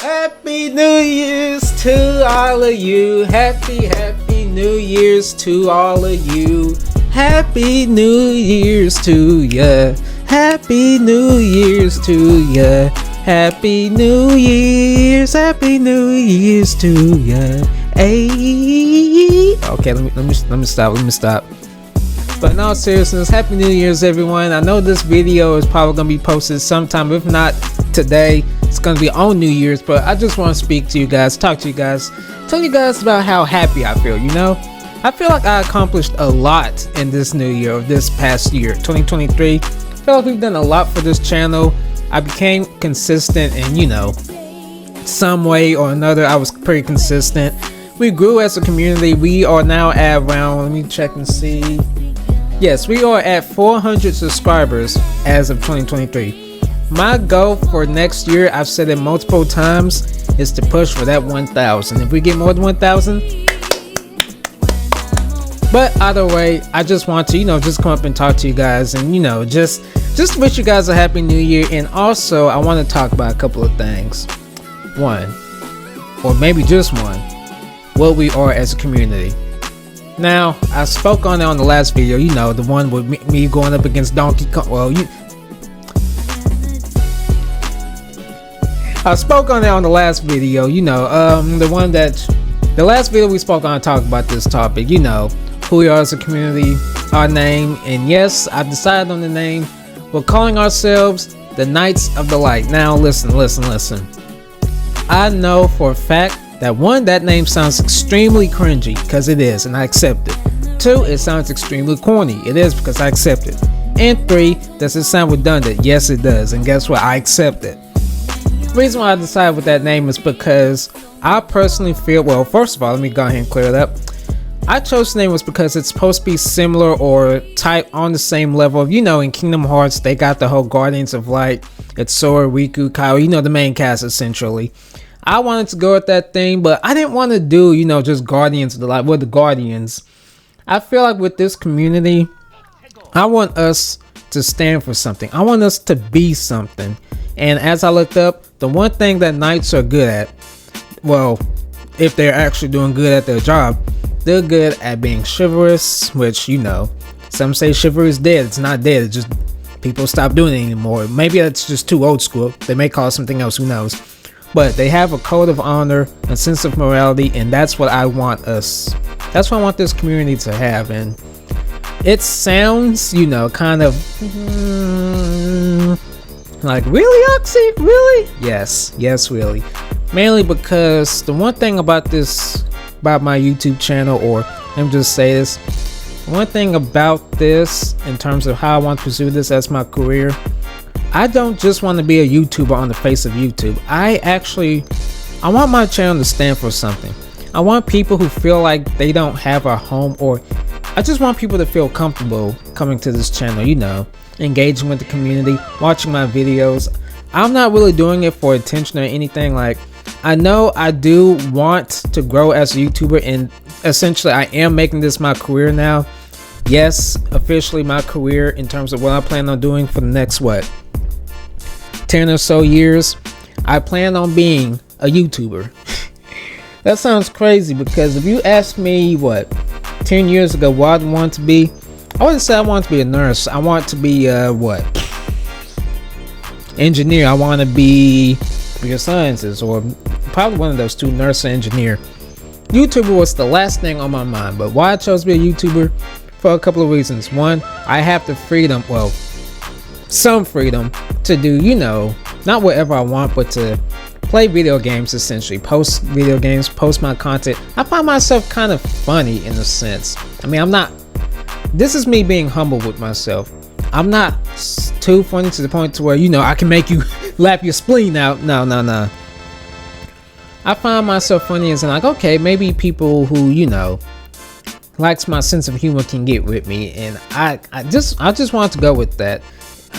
Happy New Year's to all of you. Happy New Year's to all of you. Happy New Year's to ya. Happy New Year's to ya. Happy New Year's to ya. Hey. Okay, let me stop. But in all seriousness, Happy New Year's, everyone. I know this video is probably going to be posted sometime, if not today. It's going to be on New Year's, but I just want to speak to you guys, talk to you guys, tell you guys about how happy I feel, you know? I feel like I accomplished a lot in this new year, or this past year, 2023. I feel like we've done a lot for this channel. I became consistent in, you know, some way or another. I was pretty consistent. We grew as a community. We are now at around, let me check and see. Yes, we are at 400 subscribers as of 2023. My goal for next year, I've said it multiple times, is to push for that 1,000. If we get more than 1,000, but either way, I just want to, you know, just come up and talk to you guys, and you know, just wish you guys a happy new year. And also, I want to talk about a couple of things. One, or maybe just one, what we are as a community. Now, I spoke on it on the last video, you know, the one with me going up against Donkey Kong. Well, I spoke on it on the last video, you know, the last video we spoke on talked about this topic, you know, who we are as a community, our name, and yes, I decided on the name. We're calling ourselves the Knights of the Light. Now, listen. I know for a fact that one, that name sounds extremely cringy, because it is, and I accept it. Two, it sounds extremely corny. It is, because I accept it. And three, does it sound redundant? Yes, it does, and guess what? I accept it. The reason why I decided with that name is because I personally feel, well, first of all, let me go ahead and clear it up. I chose the name was because it's supposed to be similar or type on the same level of, you know, in Kingdom Hearts, they got the whole Guardians of Light. It's Sora, Riku, Kyle, you know, the main cast essentially. I wanted to go with that thing, but I didn't want to do, you know, just Guardians of the Light. Well, the Guardians. I feel like with this community, I want us to stand for something. I want us to be something. And as I looked up, the one thing that Knights are good at, well, if they're actually doing good at their job, they're good at being chivalrous, which, you know, some say chivalry is dead. It's not dead. It's just people stop doing it anymore. Maybe that's just too old school. They may call it something else. Who knows? But they have a code of honor, a sense of morality, and that's what I want us. That's what I want this community to have. And it sounds, you know, kind of like, really, Oxy? Really? Yes, really. Mainly because the one thing about my YouTube channel, or let me just say this, one thing about this in terms of how I want to pursue this as my career, I don't just want to be a YouTuber on the face of YouTube. I want my channel to stand for something. I want people who feel like they don't have a home, or I just want people to feel comfortable coming to this channel, you know, engaging with the community, watching my videos. I'm not really doing it for attention or anything. Like, I know I do want to grow as a YouTuber, and essentially I am making this my career now. Yes, officially my career in terms of what I plan on doing for the next, 10 or so years. I plan on being a YouTuber. That sounds crazy, because if you asked me 10 years ago what I want to be, I wouldn't say I want to be a nurse. I want to be engineer. I want to be computer sciences, or probably one of those two, nurse or engineer. YouTuber was the last thing on my mind. But why I chose to be a YouTuber? For a couple of reasons. One, I have the freedom, well, some freedom to do, you know, not whatever I want, but to play video games, essentially post video games, post my content. I find myself kind of funny in a sense. I mean, this is me being humble with myself. I'm not too funny to the point to where, you know, I can make you lap your spleen out. No. I find myself funny as in, like, okay, maybe people who, you know, likes my sense of humor can get with me, and I just want to go with that.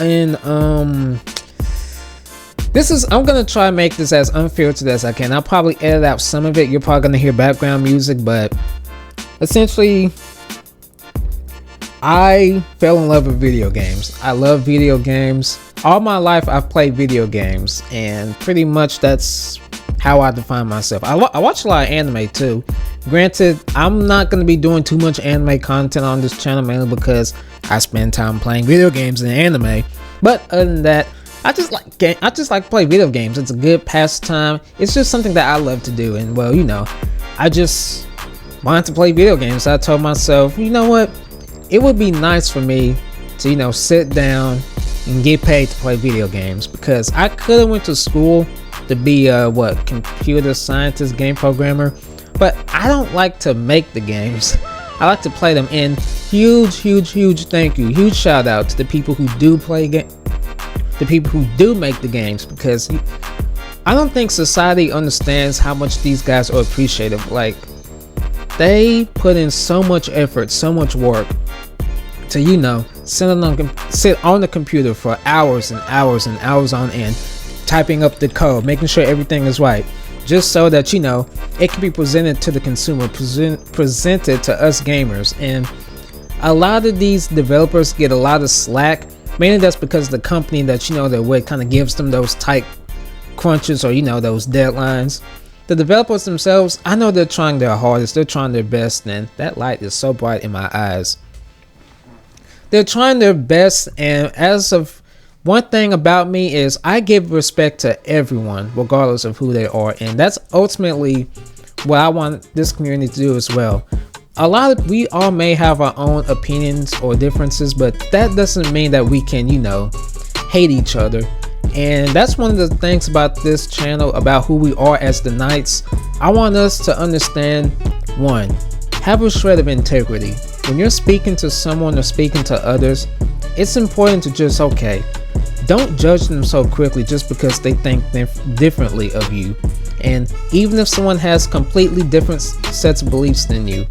And I'm gonna try and make this as unfiltered as I can. I'll probably edit out some of it. You're probably gonna hear background music, but essentially I fell in love with video games. I love video games. All my life I've played video games, and pretty much that's how I define myself. I watch a lot of anime too. Granted, I'm not going to be doing too much anime content on this channel, mainly because I spend time playing video games and anime. But other than that, I just like to play video games. It's a good pastime. It's just something that I love to do. And well, I just wanted to play video games. So I told myself, you know what? It would be nice for me to, sit down and get paid to play video games, because I could have went to school to be computer scientist, game programmer, but I don't like to make the games. I like to play them. And huge thank you, huge shout out to the people who do the people who do make the games, because I don't think society understands how much these guys are appreciative. Like, they put in so much effort, so much work to sit on the computer for hours and hours and hours on end, typing up the code, making sure everything is right, just so that it can be presented to the consumer, presented to us gamers. And a lot of these developers get a lot of slack. Mainly that's because the company that they're with kind of gives them those tight crunches, or those deadlines. The developers themselves, I know they're trying their hardest, they're trying their best, and that light is so bright in my eyes. They're trying their best, and as of one thing about me is I give respect to everyone, regardless of who they are, and that's ultimately what I want this community to do as well. We all may have our own opinions or differences, but that doesn't mean that we can, hate each other. And that's one of the things about this channel, about who we are as the Knights. I want us to understand, one, have a shred of integrity. When you're speaking to someone or speaking to others, it's important to just, don't judge them so quickly just because they think differently of you. And even if someone has completely different sets of beliefs than you,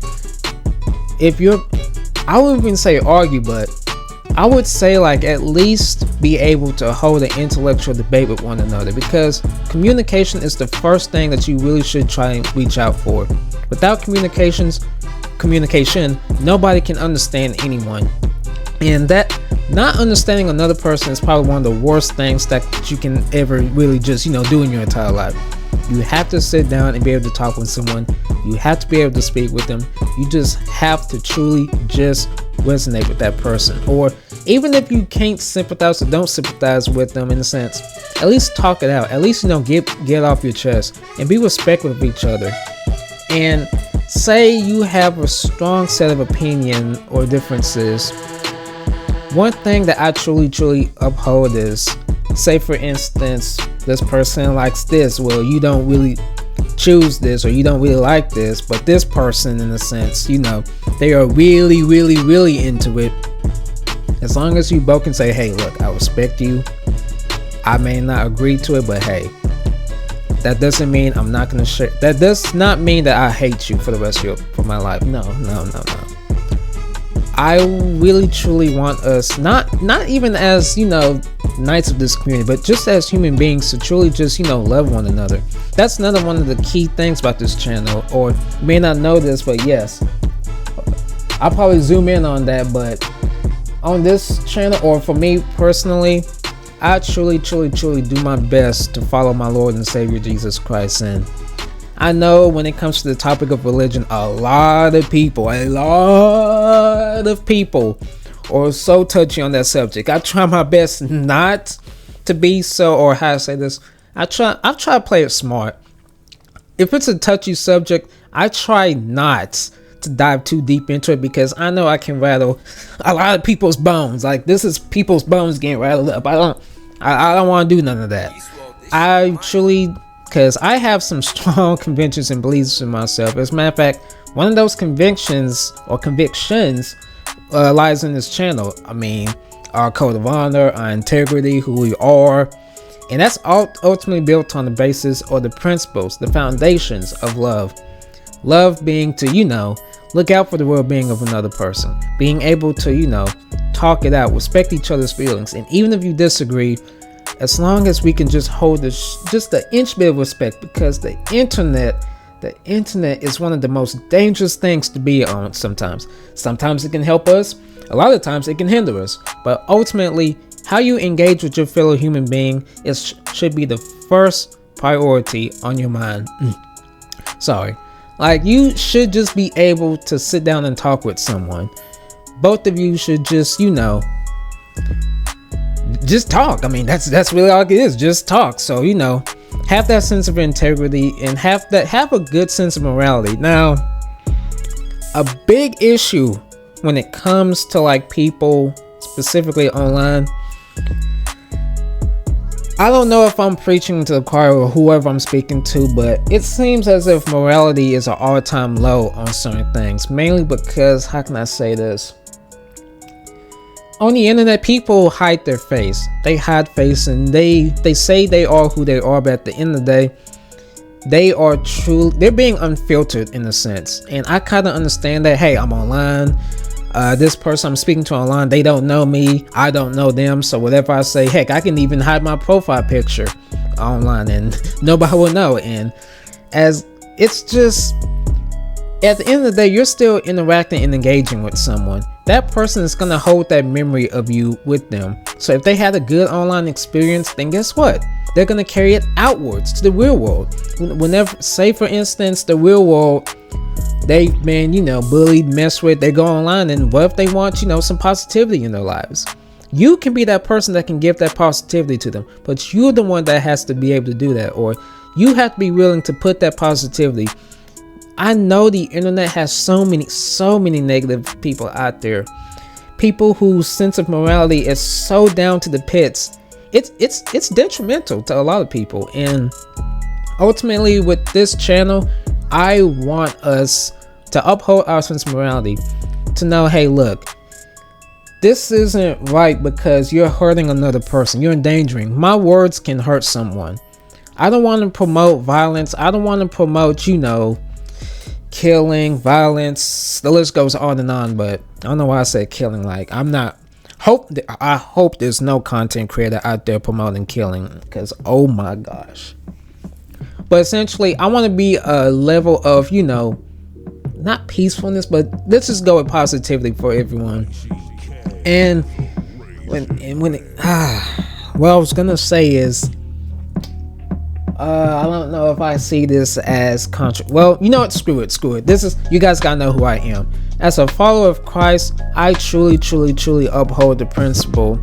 I wouldn't even say argue, but I would say at least be able to hold an intellectual debate with one another, because communication is the first thing that you really should try and reach out for. Without communication, nobody can understand anyone. And that not understanding another person is probably one of the worst things that you can ever really just, do in your entire life. You have to sit down and be able to talk with someone. You have to be able to speak with them. You just have to truly just resonate with that person. Or even if you can't sympathize or don't sympathize with them, in a sense, at least talk it out. At least, get off your chest and be respectful of each other. And say you have a strong set of opinion or differences. One thing that I truly uphold is, say for instance, this person likes this. Well, you don't really choose this, or you don't really like this, but this person, in a sense, they are really into it. As long as you both can say, hey, look, I respect you. I may not agree to it, but hey, that doesn't mean I'm not going to share. That does not mean that I hate you for the rest of my life. No. I really truly want us, not even as, knights of this community, but just as human beings, to truly just, love one another. That's another one of the key things about this channel. Or you may not know this, but yes, I'll probably zoom in on that. But on this channel, or for me personally, I truly do my best to follow my Lord and Savior Jesus Christ. And I know when it comes to the topic of religion, a lot of people are so touchy on that subject. I try my best not to be so, or how to say this, I try to play it smart. If it's a touchy subject, I try not to dive too deep into it, because I know I can rattle a lot of people's bones. Like, this is people's bones getting rattled up. I don't want to do none of that. Because I have some strong convictions and beliefs in myself. As a matter of fact, one of those convictions lies in this channel. I mean, our code of honor, our integrity, who we are. And that's ultimately built on the basis, or the principles, the foundations of love. Love being to, look out for the well-being of another person. Being able to, talk it out, respect each other's feelings. And even if you disagree, as long as we can just hold just an inch bit of respect, because the internet is one of the most dangerous things to be on. Sometimes it can help us, a lot of times it can hinder us, but ultimately how you engage with your fellow human being should be the first priority on your mind. Sorry. Like, you should just be able to sit down and talk with someone. Both of you should just, just talk. I mean, that's really all it is. Just talk. So, have that sense of integrity and have a good sense of morality. Now, a big issue when it comes to like people specifically online, I don't know if I'm preaching to the choir or whoever I'm speaking to, but it seems as if morality is an all-time low on certain things, mainly because, how can I say this? On the internet, people hide their face. They hide face and they say they are who they are, but at the end of the day, they're being unfiltered in a sense. And I kind of understand that. Hey, I'm online. This person I'm speaking to online, they don't know me. I don't know them. So whatever I say, heck, I can even hide my profile picture online and nobody will know. And as it's just, at the end of the day, you're still interacting and engaging with someone. That person is going to hold that memory of you with them. So if they had a good online experience, then guess what? They're going to carry it outwards to the real world. Whenever, say for instance, the real world, they've been, bullied, messed with, they go online, and what if they want, some positivity in their lives? You can be that person that can give that positivity to them, but you're the one that has to be able to do that, or you have to be willing to put that positivity. I know the internet has so many negative people out there. People whose sense of morality is so down to the pits. It's detrimental to a lot of people. And ultimately with this channel, I want us to uphold our sense of morality. To know, hey, look, this isn't right because you're hurting another person. You're endangering. My words can hurt someone. I don't want to promote violence. I don't want to promote, killing, violence, the list goes on and on. But I don't know why I said killing. Like, I hope there's no content creator out there promoting killing, because oh my gosh. But essentially, I want to be a level of, not peacefulness, but let's just go with positivity for everyone. And what I was gonna say is, I don't know if I see this as well, you know what, screw it. You guys gotta know who I am. As a follower of Christ, I truly uphold the principle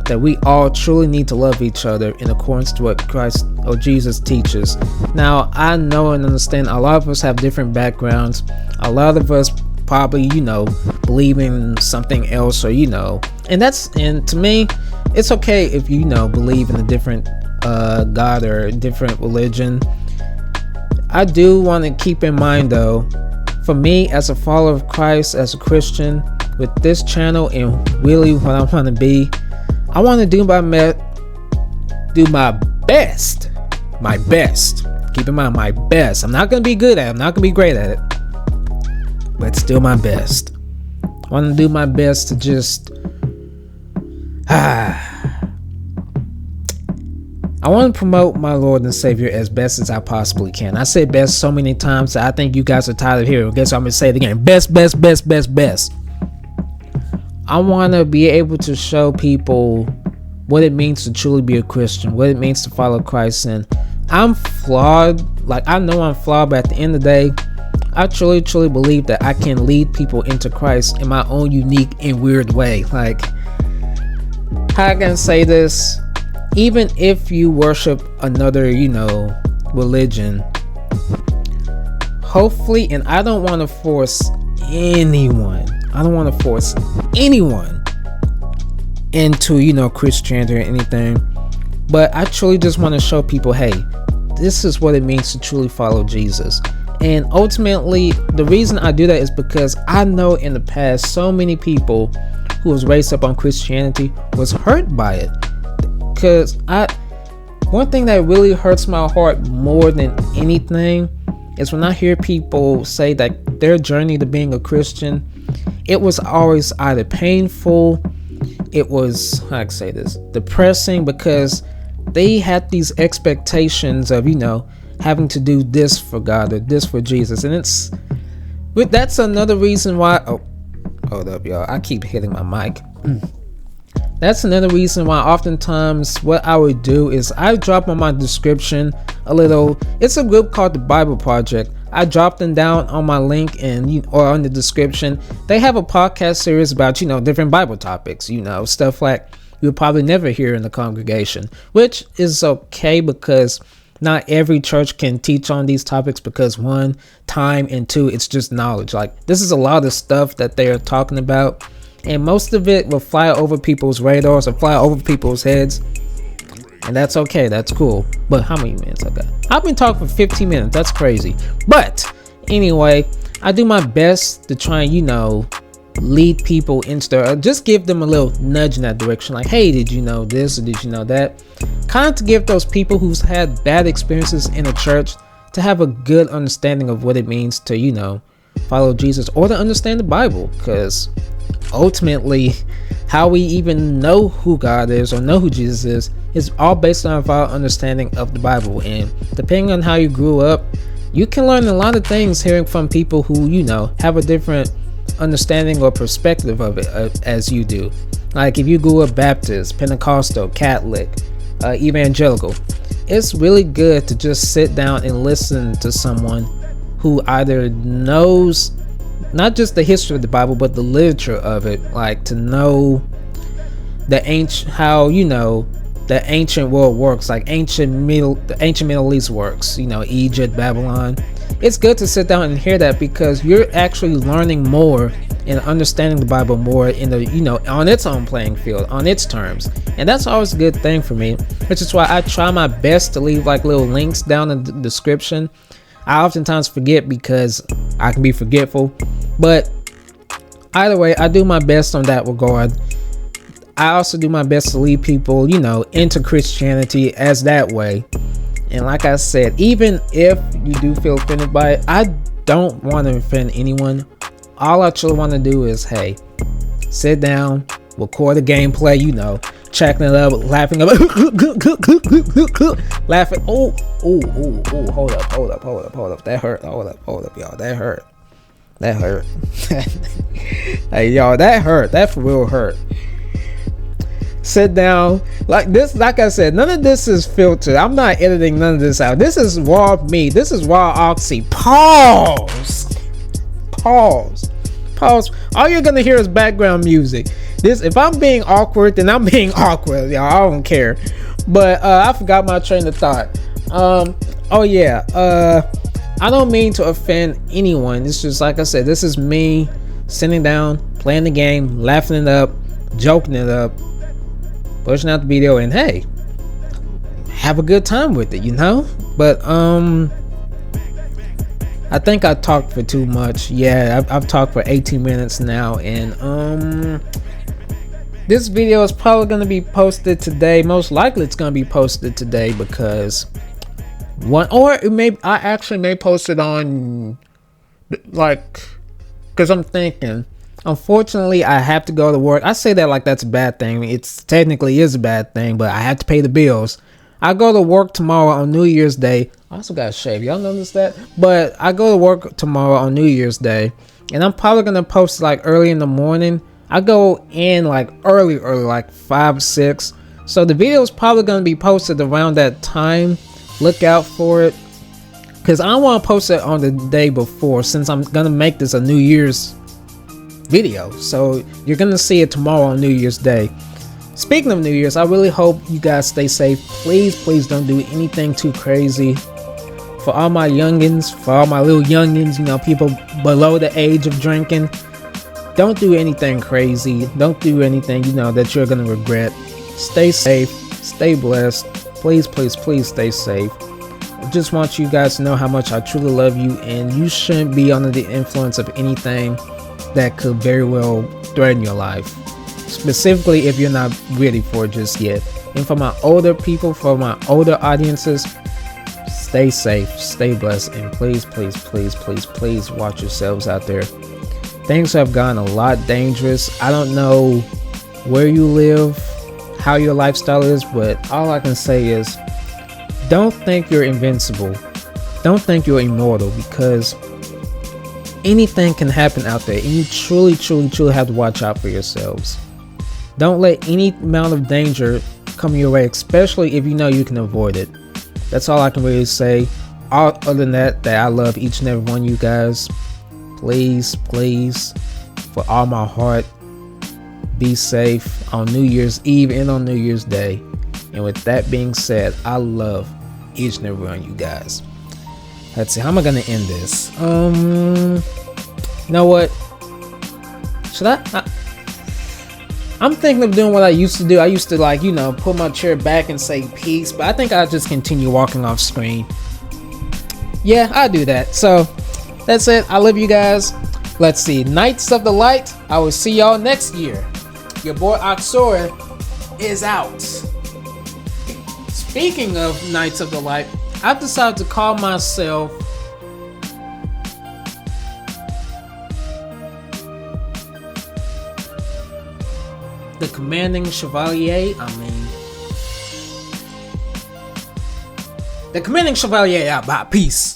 that we all truly need to love each other in accordance to what Christ or Jesus teaches. Now, I know and understand a lot of us have different backgrounds. A lot of us probably, believe in something else, or, and to me, it's okay if you believe in a different God or a different religion. I do want to keep in mind though, for me as a follower of Christ, as a Christian, with this channel and really what I want to be, I want to do my best. Keep in mind, my best. I'm not going to be good at it. I'm not going to be great at it. But still my best. I want to do my best to just... I want to promote my Lord and Savior as best as I possibly can. I said best so many times that I think you guys are tired of hearing. Guess I'm going to say it again. Best. I want to be able to show people what it means to truly be a Christian, what it means to follow Christ. And I'm flawed. Like, I know I'm flawed, but at the end of the day, I truly believe that I can lead people into Christ in my own unique and weird way. Like, how can I say this? Even if you worship another, religion, hopefully, and I don't want to force anyone into, Christianity or anything, but I truly just want to show people, hey, this is what it means to truly follow Jesus. And ultimately, the reason I do that is because I know in the past, so many people who was raised up on Christianity was hurt by it. Because one thing that really hurts my heart more than anything is when I hear people say that their journey to being a Christian, it was always either painful, it was, how can I say this, depressing, because they had these expectations of, having to do this for God or this for Jesus. And that's another reason why, hold up, y'all, I keep hitting my mic. That's another reason why oftentimes what I would do is I drop on my description a little. It's a group called the Bible Project. I dropped them down on my link or on the description. They have a podcast series about different Bible topics, stuff like you'll probably never hear in the congregation, which is okay because not every church can teach on these topics because one, time, and two, it's just knowledge. Like, this is a lot of stuff that they are talking about, and most of it will fly over people's radars or fly over people's heads, and that's okay. That's cool. But how many minutes I got? I've been talking for 15 minutes. That's crazy. But anyway, I do my best to try and lead people into just give them a little nudge in that direction, like, hey, did you know this or did you know that, kind of to give those people who's had bad experiences in a church to have a good understanding of what it means to follow Jesus or to understand the Bible, because ultimately how we even know who God is or know who Jesus is all based on our understanding of the Bible. And depending on how you grew up, you can learn a lot of things hearing from people who have a different understanding or perspective of it as you do. Like, if you grew up Baptist, Pentecostal, Catholic, evangelical, it's really good to just sit down and listen to someone who either knows not just the history of the Bible but the literature of it, like to know the ancient world works, like the ancient Middle East works, Egypt, Babylon. It's good to sit down and hear that because you're actually learning more and understanding the Bible more in the on its own playing field, on its terms. And that's always a good thing for me, which is why I try my best to leave like little links down in the description. I oftentimes forget because I can be forgetful, but either way, I do my best on that regard. I also do my best to lead people into Christianity as that way. And like I said, even if you do feel offended by it, I don't want to offend anyone. All I truly want to do is, hey, sit down, record the gameplay, checking it up, laughing up, laughing. Oh, hold up. That hurt. Hold up, y'all. That hurt. Hey, y'all, that hurt. That for real hurt. Sit down like this. Like I said, none of this is filtered. I'm not editing none of this out. This is raw me. This is raw oxy. Pause. All you're gonna hear is background music. If I'm being awkward, then I'm being awkward, y'all. I don't care. But I forgot my train of thought. I don't mean to offend anyone. It's just like I said, this is me sitting down, playing the game, laughing it up, joking it up, pushing out the video, and hey, have a good time with it, But I think I talked for too much. Yeah, I've talked for 18 minutes now, and this video is probably going to be posted today. Most likely it's going to be posted today because I actually may post it on, because I'm thinking, unfortunately, I have to go to work. I say that like that's a bad thing. It's technically is a bad thing, but I have to pay the bills. I go to work tomorrow on New Year's Day. I also got to shave. Y'all notice that? But I go to work tomorrow on New Year's Day, and I'm probably going to post like early in the morning. I go in like early, like 5, 6. So the video is probably going to be posted around that time. Look out for it, because I want to post it on the day before, since I'm going to make this a New Year's video. So you're gonna see it tomorrow on New Year's Day. Speaking of New Year's, I really hope you guys stay safe. Please don't do anything too crazy. For all my youngins, for all my little youngins, people below the age of drinking, don't do anything crazy. Don't do anything that you're gonna regret. Stay safe, stay blessed. Please stay safe. I just want you guys to know how much I truly love you, and you shouldn't be under the influence of anything that could very well threaten your life, specifically if you're not ready for it just yet. And for my older people, for my older audiences, stay safe, stay blessed, and please watch yourselves out there. Things have gotten a lot dangerous. I don't know where you live, how your lifestyle is, but all I can say is don't think you're invincible. Don't think you're immortal, because anything can happen out there, and you truly have to watch out for yourselves. Don't let any amount of danger come your way, especially if you know you can avoid it. That's all I can really say. Other than that I love each and every one of you guys. Please, for all my heart, be safe on New Year's Eve and on New Year's Day. And with that being said, I love each and every one of you guys. Let's see, how am I gonna end this? You know what? Should I'm thinking of doing what I used to do. I used to put my chair back and say peace, but I think I'll just continue walking off screen. Yeah, I'll do that. So that's it. I love you guys. Let's see. Knights of the Light. I will see y'all next year. Your boy Oxora is out. Speaking of Knights of the Light, I've decided to call myself the Commanding Chevalier. The Commanding Chevalier out by peace.